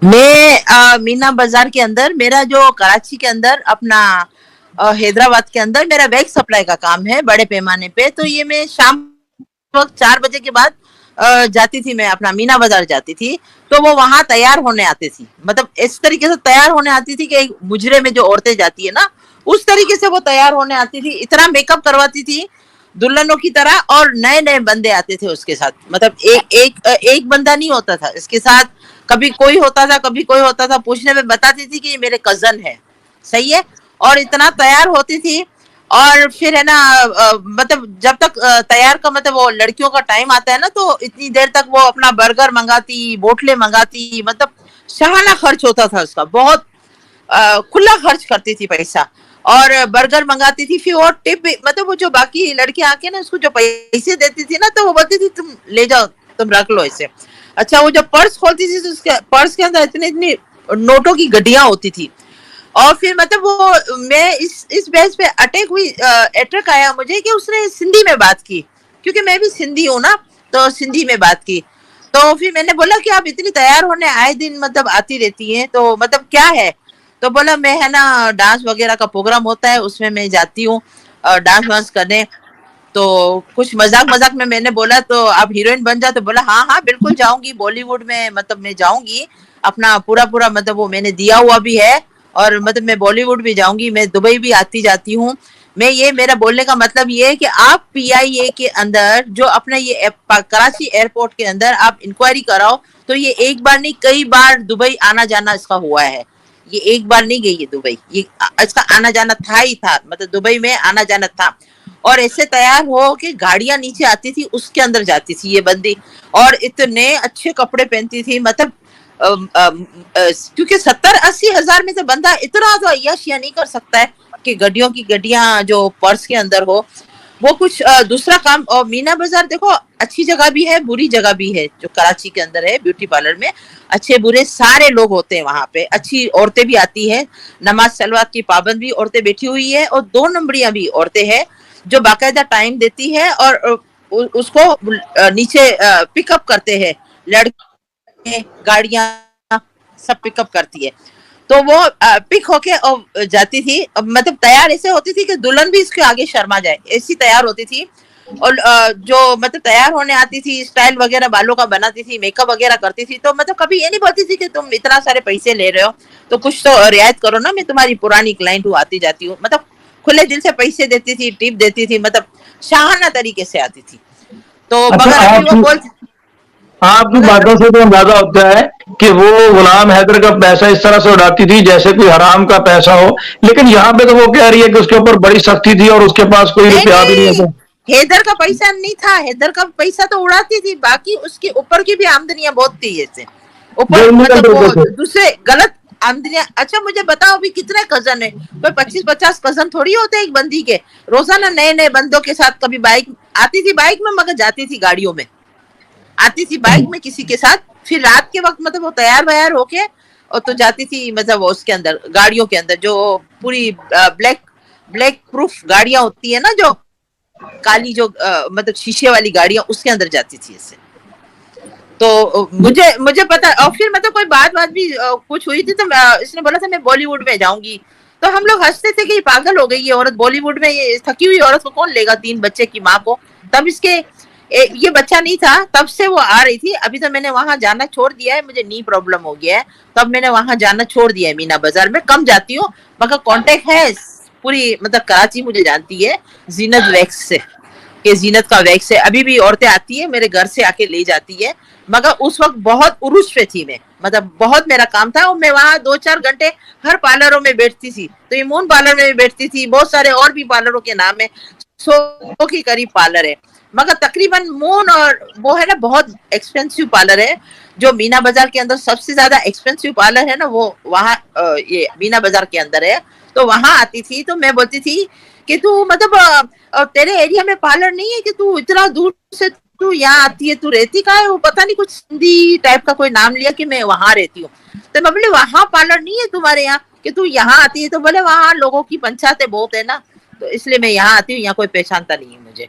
मैं मीना बाजार के अंदर, मेरा जो कराची के अंदर अपना हैदराबाद के अंदर मेरा वैक्स सप्लाई का काम है बड़े पैमाने पे। तो ये मैं शाम वक्त 4 बजे के बाद जाती थी, मैं अपना मीना बाजार जाती थी। तो वो वहां तैयार होने आती थी, मतलब इस तरीके से तैयार होने आती थी कि एक मुजरे में जो औरतें जाती है ना, उस तरीके से वो तैयार होने आती थी। इतना मेकअप करवाती थी दुल्हनों की तरह, और नए नए बंदे आते थे उसके साथ। मतलब एक बंदा नहीं होता था इसके साथ, कभी कोई होता था कभी कोई होता था। पूछने में बताती थी कि ये मेरे कजन है, सही है। और इतना तैयार होती थी। और फिर है ना, मतलब जब तक तैयार का मतलब वो लड़कियों का टाइम आता है ना, तो इतनी देर तक वो अपना बर्गर मंगाती, बोटले मंगाती, मतलब शाहाना खर्च होता था उसका, बहुत खुला खर्च करती थी पैसा। और बर्गर मंगाती थी, फिर और टिप, मतलब वो जो बाकी लड़कियां आके ना उसको जो पैसे देती थी ना, तो वो बोलती थी तुम ले जाओ, तुम रख लो इसे। अच्छा, वो जब पर्स खोलती थी तो उसके पर्स के अंदर इतनी इतनी नोटों की गड्डियां होती थी। और फिर मतलब वो मैं इस बेस पे अटैक हुई, अटैक आया मुझे कि उसने सिंधी में बात की, क्योंकि मैं भी सिंधी हूँ ना, तो सिंधी में बात की। तो फिर मैंने बोला कि आप इतनी तैयार होने आए दिन मतलब आती रहती हैं, तो मतलब क्या है? तो बोला मैं है ना, डांस वगैरह का प्रोग्राम होता है उसमें मैं जाती हूँ डांस वांस करने। तो कुछ मजाक मजाक में मैंने बोला तो आप हीरोइन बन जाओ, तो बोला हाँ हाँ बिल्कुल जाऊंगी बॉलीवुड में, मतलब मैं जाऊंगी, अपना पूरा पूरा मतलब वो मैंने दिया हुआ भी है। और मतलब मैं बॉलीवुड भी जाऊंगी, मैं दुबई भी आती जाती हूँ। मैं ये, मेरा बोलने का मतलब ये है कि आप पीआईए के अंदर जो अपना ये कराची एयरपोर्ट के अंदर आप इंक्वायरी कराओ, तो ये एक बार नहीं कई बार दुबई आना जाना इसका हुआ है। ये एक बार नहीं गई है दुबई, ये इसका आना जाना था ही था, मतलब दुबई में आना जाना था। और ऐसे तैयार हो कि गाड़ियां नीचे आती थी उसके अंदर जाती थी ये बंदी। और इतने अच्छे कपड़े पहनती थी, मतलब क्योंकि 70-80 हजार में तो बंदा इतना तो अय्याशिया नहीं कर सकता है कि गड्डियों की गड्डियां जो पर्स के अंदर हो। वो कुछ दूसरा काम। और मीना बाजार देखो, अच्छी जगह भी है बुरी जगह भी है, जो कराची के अंदर है ब्यूटी पार्लर में अच्छे बुरे सारे लोग होते हैं वहां पे। अच्छी औरतें भी आती है, नमाज सलवात की पाबंद भी औरतें बैठी हुई है, और 2 नंबरियां भी औरतें हैं जो बाकायदा टाइम देती है और उसको नीचे पिकअप करते हैं, लड़के गाड़ियां सब पिकअप करती है। तो वो पिक होके और जाती थी, मतलब तैयार ऐसे होती थी कि दुल्हन भी इसके आगे शर्मा जाए, ऐसी तैयार होती थी। और जो मतलब तैयार होने आती थी, स्टाइल वगैरह बालों का बनाती थी, मेकअप वगैरह करती थी, तो मतलब कभी ये नहीं बोलती थी कि तुम इतना सारे पैसे ले रहे हो तो कुछ तो रियायत करो ना, मैं तुम्हारी पुरानी क्लाइंट हूँ, आती जाती हूँ। मतलब खुले दिल से पैसे देती थी, टिप देती थी, मतलब शाहाना तरीके से आती थी। तो अच्छा, मगर अभी वो बोल, आपकी मगर बातों से तो अंदाजा होता है कि वो गुलाम हैदर का पैसा इस तरह से उड़ाती थी जैसे कोई हराम का पैसा हो। लेकिन यहाँ पे तो वो कह रही है कि उसके ऊपर बड़ी सख्ती थी और उसके पास कोई नहीं रुपया भी नहीं नहीं, था। हैदर का पैसा नहीं था, हैदर का पैसा तो उड़ाती थी, बाकी उसके ऊपर की भी आमदनियां बहुत थी ऐसे जो ऊपर, इलीगल मतलब वो तरीके से। दूसरे गलत आमदनियां। अच्छा मुझे बताओ अभी कितने कजन है? कोई 25-50 कजन थोड़ी होते एक बंदी के। रोजाना नए नए बंदों के साथ, कभी बाइक आती थी, बाइक में, मगर जाती थी गाड़ियों में, आती थी बाइक में किसी के साथ। फिर रात के वक्त मतलब वो तैयार वैयार होके और तो जाती थी, मतलब वो उसके अंदर गाड़ियों के अंदर जो पूरी ब्लैक ब्लैक प्रूफ गाड़ियां होती है ना, जो काली जो मतलब शीशे वाली गाड़ियां, उसके अंदर जाती थी इससे। तो मुझे मुझे पता। और फिर मतलब कोई बात भी कुछ हुई थी, तो इसने बोला था मैं बॉलीवुड में जाऊंगी। तो हम लोग हंसते थे कि पागल हो गई ये औरत, बॉलीवुड में ये थकी हुई औरत को कौन लेगा, 3 बच्चे की माँ को। तब इसके ये बच्चा नहीं था, तब से वो आ रही थी। अभी तो मैंने वहां जाना छोड़ दिया है, मुझे नी प्रॉब्लम हो गया है, तब मैंने वहां जाना छोड़ दिया है। मीना बाजार में कम जाती हूँ, मगर कांटेक्ट है पूरी, मतलब कराची मुझे जानती है जीनत वैक्स से, कि जीनत का वैक्स है। अभी भी औरतें आती है मेरे घर से आके ले जाती है। मगर उस वक्त बहुत उरुस पे थी मैं, मतलब बहुत मेरा काम था, और मैं वहां 2-4 घंटे हर पार्लरों में बैठती थी। तो इमून पार्लर में भी बैठती थी, बहुत सारे और भी पार्लरों के नाम है, 100 के करीब पार्लर है। मगर तकरीबन मून और वो है ना, बहुत एक्सपेंसिव पार्लर है। जो मीना बाजार के अंदर सबसे ज्यादा एक्सपेंसिव पार्लर है ना, वो वहाँ ये मीना बाजार के अंदर है। तो वहां आती थी, तो मैं बोलती थी कि तू मतलब तेरे एरिया में पार्लर नहीं है कि तू इतना दूर से तू यहाँ आती है, तू रहती कहाँ है? वो पता नहीं कुछ सिंधी टाइप का कोई नाम लिया कि मैं वहां रहती हूँ। तो मैं बोले वहां पार्लर नहीं है तुम्हारे यहाँ कि तू यहाँ आती है? तो बोले वहां लोगों की पंचायतें बहुत है ना, तो इसलिए मैं यहाँ आती हूँ, यहाँ कोई पहचानता नहीं है मुझे।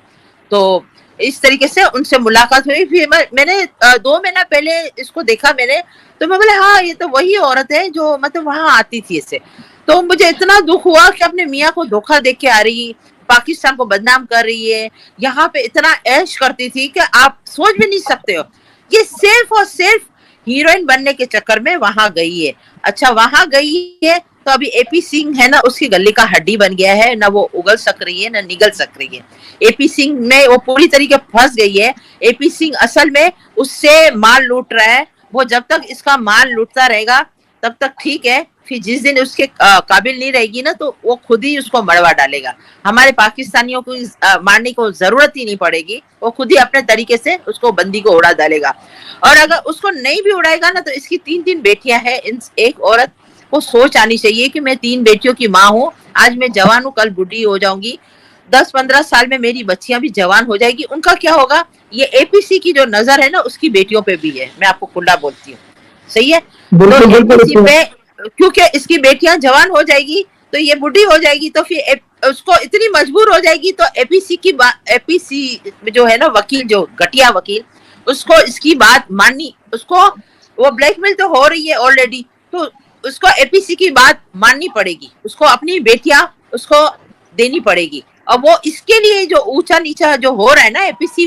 तो इस तरीके से उनसे मुलाकात हुई। फिर मैंने 2 महीना पहले इसको देखा मैंने, तो मैं बोले हाँ ये तो वही औरत है जो मतलब वहां आती थी इससे। तो मुझे इतना दुख हुआ कि अपने मियाँ को धोखा दे के आ रही, पाकिस्तान को बदनाम कर रही है, यहाँ पे इतना ऐश करती थी कि आप सोच भी नहीं सकते हो। ये सिर्फ और सिर्फ हीरोइन बनने के चक्कर में वहां गई है। अच्छा वहां गई है तो अभी एपी सिंह है ना, उसकी गले का हड्डी बन गया है, ना वो उगल सक रही है ना निगल सक रही है। एपी सिंह में वो पूरी तरीके फंस गई है। एपी सिंह असल में उससे माल लूट रहा है। वो जब तक इसका माल लूटता रहेगा तब तक ठीक है, फिर जिस दिन उसके काबिल नहीं रहेगी ना तो वो खुद ही उसको मरवा डालेगा। हमारे पाकिस्तानियों को मारने को जरूरत ही नहीं पड़ेगी, वो खुद ही अपने तरीके से उसको बंदी को उड़ा डालेगा। और अगर उसको नहीं भी उड़ाएगा ना तो इसकी 3 बेटियां हैं। एक औरत को सोच आनी चाहिए कि मैं 3 बेटियों की माँ हूँ, आज मैं जवान हूँ कल बूढ़ी हो जाऊंगी, 10-15 साल में मेरी बच्चियां भी जवान हो जाएगी, उनका क्या होगा। ये एपीसी की जो नजर है ना उसकी बेटियों पे भी है, मैं आपको खुला बोलती हूँ। सही है। तो एपीसी पे क्योंकि इसकी बेटियां जवान हो जाएगी तो ये बुढ़ी हो जाएगी, तो फिर उसको इतनी मजबूर हो जाएगी तो एपीसी जो है ना वकील, जो घटिया वकील, उसको इसकी बात माननी, उसको वो ब्लैकमेल तो हो रही है ऑलरेडी, तो उसको एपीसी की बात माननी पड़ेगी, उसको अपनी बेटियां उसको देनी पड़ेगी। और वो इसके लिए जो ऊंचा नीचा जो हो रहा है ना, एपीसी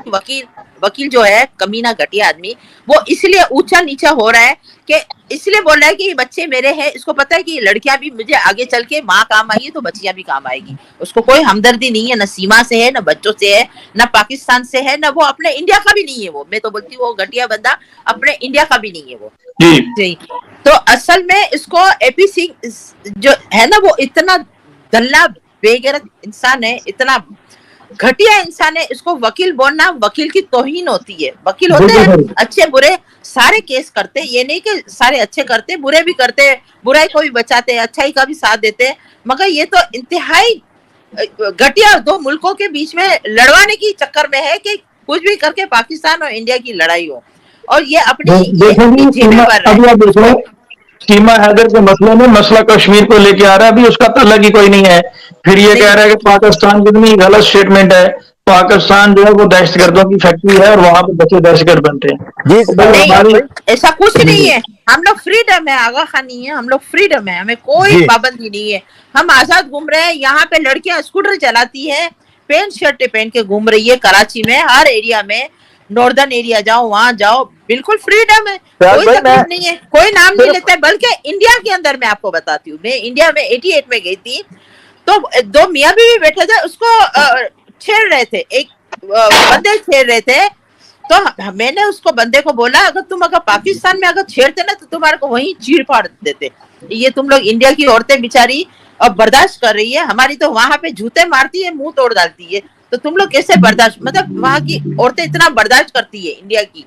वकील जो है कमीना घटिया आदमी, वो इसलिए ऊंचा नीचा हो रहा है कि इसलिए बोल रहा है कि ये बच्चे मेरे हैं, इसको पता है कि लड़कियां भी मुझे आगे चल के माँ काम आई है तो बच्चियां भी काम आएगी। उसको कोई हमदर्दी नहीं है, न सीमा से है, न बच्चों से है, न पाकिस्तान से है, न वो अपने इंडिया का भी नहीं है। वो मैं तो बोलती हूँ वो घटिया बंदा अपने इंडिया का भी नहीं है वो जी। तो असल में इसको एपी सिंह जो है ना वो इतना दल्ला बेगैरत इंसान है, इतना घटिया इंसान है, इसको वकील बोलना, वकील की तौहीन होती है। वकील होते हैं अच्छे बुरे सारे केस करते, ये नहीं कि सारे अच्छे करते, बुरे भी करते, बुराई को भी बचाते, अच्छाई का भी साथ देते, मगर ये तो इंतहाई घटिया 2 मुल्कों के बीच में लड़वाने की चक्कर में है कि कुछ भी करके पाकिस्तान और इंडिया की लड़ाई हो। और ये अपनी सीमा हैदर के मसले में मसला कश्मीर को लेके आ रहा है, अभी उसका तल्लक ही कोई नहीं है। फिर ये कह रहा है कि पाकिस्तान कितनी गलत स्टेटमेंट है, पाकिस्तान जो है वो दहशतगर्दों की फैक्ट्री है और वहां पे बच्चे दहशतगर्द बनते हैं। नहीं, ऐसा कुछ नहीं है, हम लोग फ्रीडम है, आगा खानी है, हम लोग फ्रीडम है, हमें कोई पाबंदी नहीं है, हम आजाद घूम रहे हैं। यहाँ पे लड़कियां स्कूटर चलाती है, पैंट शर्ट पहन के घूम रही है कराची में, हर एरिया में, नॉर्दर्न एरिया जाओ वहां जाओ, बिल्कुल फ्रीडम है, कोई तकलीफ नहीं है, कोई नाम नहीं लेता है। बल्कि इंडिया के अंदर मैं आपको बताती हूँ, मैं इंडिया में 88 में गई थी तो 2 मियाँ बीवी बैठे थे, उसको छेड़ रहे थे, एक बंदे छेड़ रहे थे। तो मैंने उसको बंदे को बोला अगर तुम अगर पाकिस्तान में अगर छेड़ते ना तो तुम्हारे को वहीं चीर फाड़ देते। ये तुम लोग इंडिया की औरतें बेचारी अब बर्दाश्त कर रही है, हमारी तो वहां पे जूते मारती है, मुंह तोड़ डालती है, तो तुम लोग कैसे बर्दाश्त, मतलब वहां की औरतें इतना बर्दाश्त करती है इंडिया की,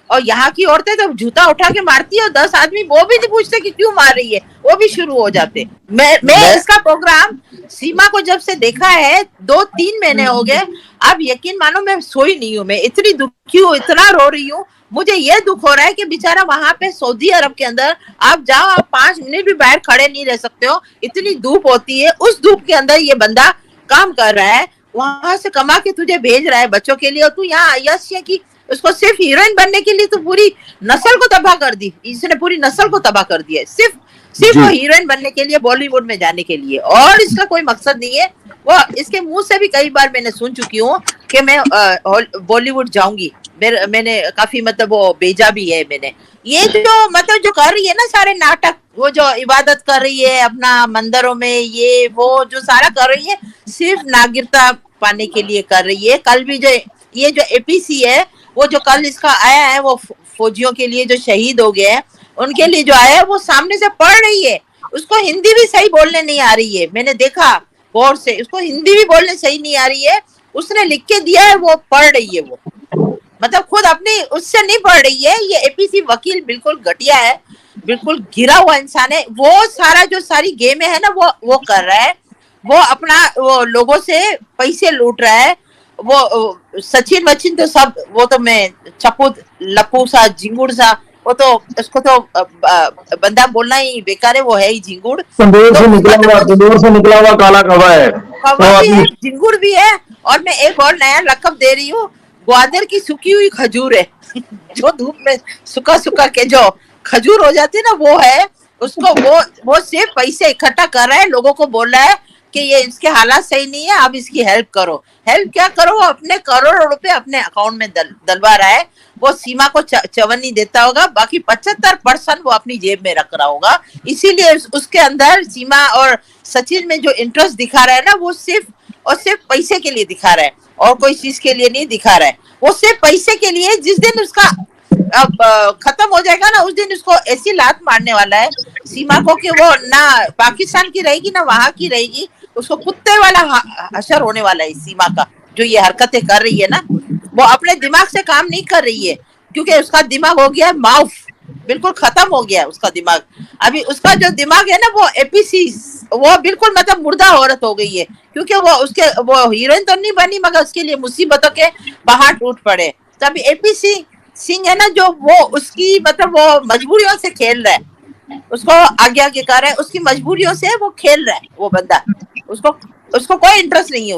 और यहाँ की औरतें तो जूता उठा के मारती है और 10 आदमी वो भी नहीं पूछते कि क्यों मार रही है, वो भी शुरू हो जाते। मैं इसका प्रोग्राम सीमा को जब से देखा है 2-3 महीने हो गए, अब यकीन मानो मैं सोई नहीं हूँ, मैं इतनी दुखी हूँ, इतना रो रही हूँ। मुझे ये दुख हो रहा है कि बेचारा वहां पे सऊदी अरब के अंदर आप जाओ, आप 5 मिनट भी बाहर खड़े नहीं रह सकते हो, इतनी धूप होती है, उस धूप के अंदर ये बंदा काम कर रहा है, वहां से कमा के तुझे भेज रहा है बच्चों के लिए, और तू यहाँ यश की उसको सिर्फ हीरोइन बनने के लिए तो पूरी नस्ल को तबाह कर दी, इसने पूरी नस्ल को तबाह कर दिया है, सिर्फ वो हीरोइन बनने के लिए, बॉलीवुड में जाने के लिए, और इसका कोई मकसद नहीं है। वो इसके मुंह से भी कई बार मैंने सुन चुकी हूँ कि मैं बॉलीवुड जाऊंगी, मैंने काफी मतलब वो भेजा भी है मैंने। ये जो मतलब जो कर रही है ना सारे नाटक, वो जो इबादत कर रही है अपना मंदिरों में, ये वो जो सारा कर रही है सिर्फ नागरिकता पाने के लिए कर रही है। कल भी जो ये जो एपीसी है वो जो कल इसका आया है वो फौजियों के लिए जो शहीद हो गए हैं उनके लिए जो आया है वो सामने से पढ़ रही है, उसको हिंदी भी सही बोलने नहीं आ रही है, मैंने देखा गौर से, उसको हिंदी भी बोलने सही नहीं आ रही है, उसने लिख के दिया है वो पढ़ रही है, वो मतलब खुद अपनी उससे नहीं पढ़ रही है। ये एपीसी वकील बिल्कुल घटिया है, बिल्कुल गिरा हुआ इंसान है, वो सारा जो सारी गेम है ना वो कर रहा है, वो अपना वो लोगों से पैसे लूट रहा है, वो सचिन वचिन तो सब वो तो मैं चप्पू लप्पू सा झिंगुड़ सा, वो तो उसको तो बंदा बोलना ही बेकार है, वो है ही झिंगुड़, तंदूर से निकला हुआ काला कौवा है, कौवा भी है, झिंगुड़ भी है। और मैं एक और नया लकब दे रही हूँ, ग्वादर की सूखी हुई खजूर है जो धूप में सुखा सुखा के जो खजूर हो जाती है ना, वो है। उसको वो सिर्फ पैसे इकट्ठा कर रहा है, लोगों को बोल रहा है कि ये इसके हालात सही नहीं है, आप इसकी हेल्प करो। हेल्प क्या करो, वो अपने करोड़ों रुपए अपने अकाउंट में डलवा रहा है। वो सीमा को चवन नहीं देता होगा, बाकी 75% वो अपनी जेब में रख रहा होगा। इसीलिए उसके अंदर सीमा और सचिन में जो इंटरेस्ट दिखा रहा है ना, वो सिर्फ और सिर्फ पैसे के लिए दिखा रहा है, और कोई चीज के लिए नहीं दिखा रहा है। वो सिर्फ पैसे के लिए, जिस दिन उसका अब खत्म हो जाएगा ना, उस दिन उसको ऐसी लात मारने वाला है सीमा को कि वो ना पाकिस्तान की रहेगी ना वहां की रहेगी। उसको कुत्ते वाला हशर होने वाला है सीमा का। जो ये हरकतें कर रही है ना, वो अपने दिमाग से काम नहीं कर रही है, क्योंकि उसका दिमाग हो गया माउफ, बिल्कुल खत्म हो गया उसका दिमाग। अभी उसका जो दिमाग है ना, वो एपीसी, वो बिल्कुल मतलब मुर्दा औरत हो गई है, क्योंकि वो हीरोइन तो नहीं बनी, मगर उसके लिए मुसीबतों के पहाड़ टूट पड़े। तो अभी एपीसी सिंह है ना, जो वो उसकी मतलब वो मजबूरियों से खेल रहा है, उसको आगे आगे कर रहा है, उसकी मजबूरियों से वो खेल रहा है वो बंदा। उसको कोई इंटरेस्ट नहीं है।